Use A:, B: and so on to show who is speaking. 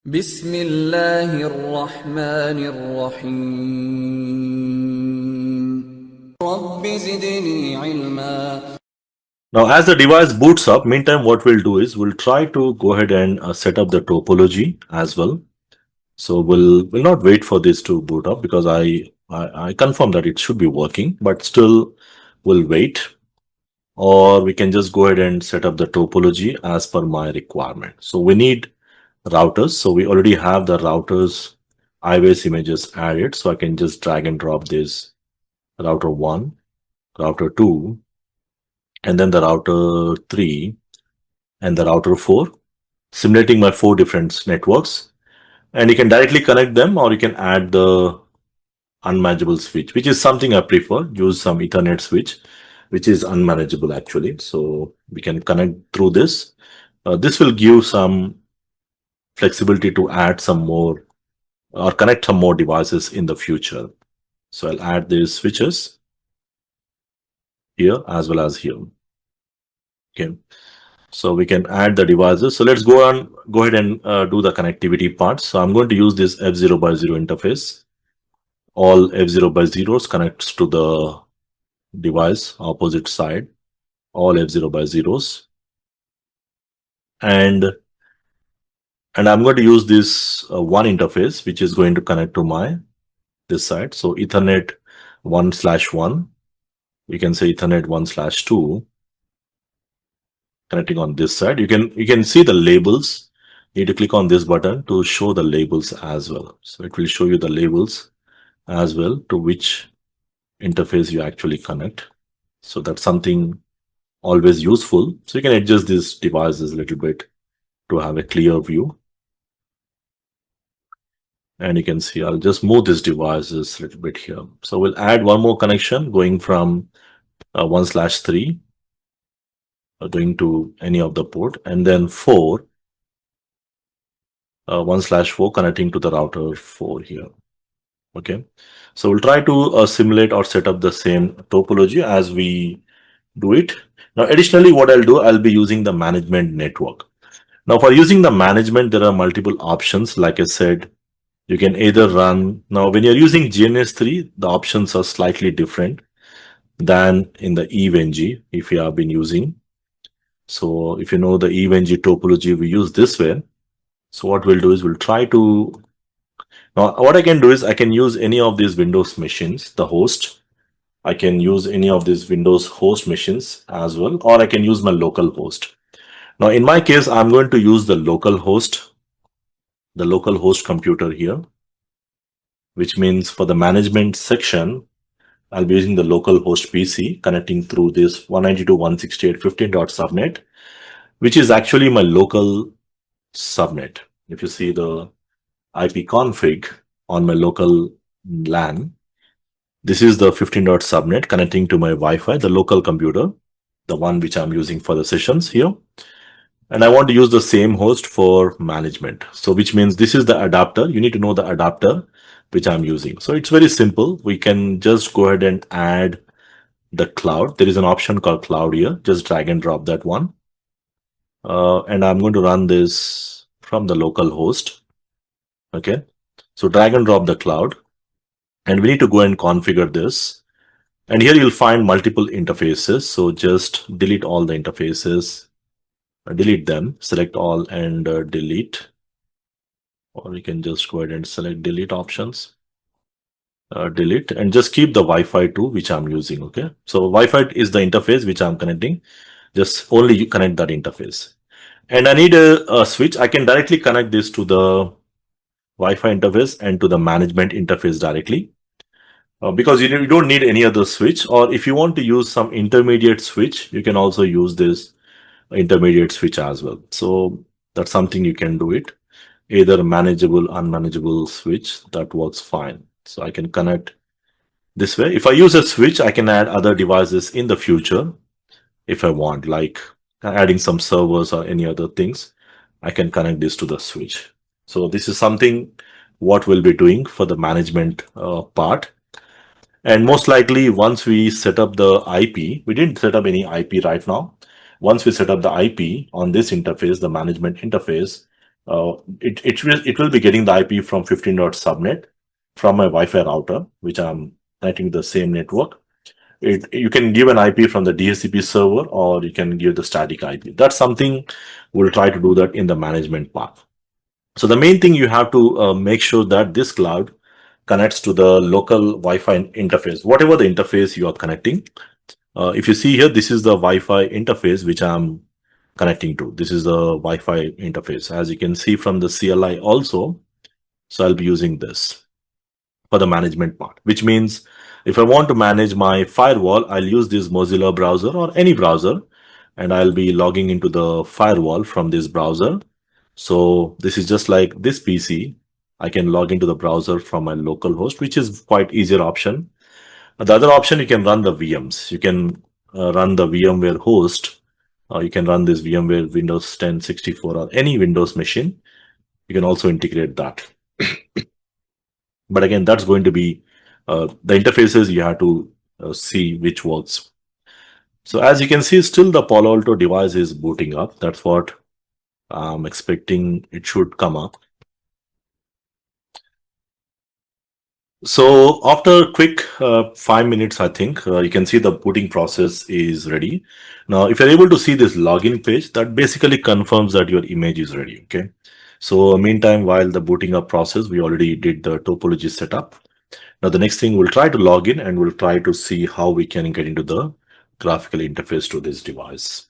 A: بسم الله الرحمن الرحيم رب زدني علما.
B: Now, as the device boots up, meantime, what we'll do is we'll try to go ahead and set up the topology as well. So we'll not wait for this to boot up because I confirm that it should be working, but still we'll wait. Or we can just go ahead and set up the topology as per my requirement. So we need routers. So we already have the routers IWS images added. So I can just drag and drop this router 1, router 2, and then the router 3 and the router 4, simulating my 4 different networks. And you can directly connect them, or you can add the unmanageable switch, which is something I prefer. Use some Ethernet switch, which is unmanageable actually. So we can connect through this. This will give some flexibility to add some more or connect some more devices in the future. So I'll add these switches here as well as here. Okay. So we can add the devices. So let's go ahead and do the connectivity part. So I'm going to use this F0 by 0 interface. All F0 by 0s connects to the device opposite side. All F0 by 0s. And I'm going to use this one interface, which is going to connect to my this side. So Ethernet 1/1. We can say Ethernet 1/2. Connecting on this side. You can see the labels. You need to click on this button to show the labels as well. So it will show you the labels as well to which interface you actually connect. So that's something always useful. So you can adjust these devices a little bit to have a clear view. And you can see I'll just move these devices a little bit here. So we'll add one more connection going from 1/3 going to any of the port, and then 4 1/4 connecting to the router 4 here. Okay, so we'll try to simulate or set up the same topology as we do it. Now, additionally, what I'll do, I'll be using the management network. Now, for using the management, there are multiple options. Like I said, you can either run, now when you're using GNS3, the options are slightly different than in the EVNG if you have been using. So if you know the EVNG topology, we use this way. So what we'll do is we'll try to, now what I can do is I can use any of these Windows machines, the host. I can use any of these Windows host machines as well, or I can use my local host. Now in my case, I'm going to use the local host computer here, which means for the management section, I'll be using the local host PC connecting through this 192.168.15.subnet, which is actually my local subnet. If you see the IP config on my local LAN, this is the 15.subnet connecting to my Wi-Fi, the local computer, the one which I'm using for the sessions here. And I want to use the same host for management. So which means this is the adapter. You need to know the adapter which I'm using. So it's very simple. We can just go ahead and add the cloud. There is an option called cloud here. Just drag and drop that one. And I'm going to run this from the local host. Okay. So drag and drop the cloud. And we need to go and configure this. And here you'll find multiple interfaces. So just delete all the interfaces, delete them, select all and delete. Or you can just go ahead and select delete options. Delete and just keep the Wi-Fi 2 which I'm using. Okay. So Wi-Fi is the interface which I'm connecting. Just only you connect that interface. And I need a switch. I can directly connect this to the Wi-Fi interface and to the management interface directly. Because you don't need any other switch, or if you want to use some intermediate switch, you can also use this intermediate switch as well. So that's something you can do it. Either manageable, unmanageable switch, that works fine. So I can connect this way. If I use a switch, I can add other devices in the future if I want, like adding some servers or any other things. I can connect this to the switch. So this is something what we'll be doing for the management part. And most likely, once we set up the IP, we didn't set up any IP right now. Once we set up the IP on this interface, the management interface, it will be getting the IP from 15 dot subnet from my Wi-Fi router, which I'm connecting to the same network. You can give an IP from the DHCP server, or you can give the static IP. That's something we'll try to do that in the management part. So the main thing you have to make sure that this cloud connects to the local Wi-Fi interface, whatever the interface you are connecting. If you see here, this is the Wi-Fi interface which I'm connecting to. This is the Wi-Fi interface, as you can see from the CLI also. So I'll be using this for the management part, which means if I want to manage my firewall, I'll use this Mozilla browser or any browser, and I'll be logging into the firewall from this browser. So this is just like this PC. I can log into the browser from my local host, which is quite easier option. The other option, you can run the VMs. You can run the VMware host. You can run this VMware Windows 10 64 or any Windows machine. You can also integrate that. But again, that's going to be the interfaces you have to see which works. So as you can see, still the PaloAlto device is booting up. That's what I'm expecting it should come up. So after quick 5 minutes, I think you can see the booting process is ready. Now, if you're able to see this login page, that basically confirms that your image is ready. Okay. So meantime, while the booting up process, we already did the topology setup. Now, the next thing we'll try to log in and we'll try to see how we can get into the graphical interface to this device.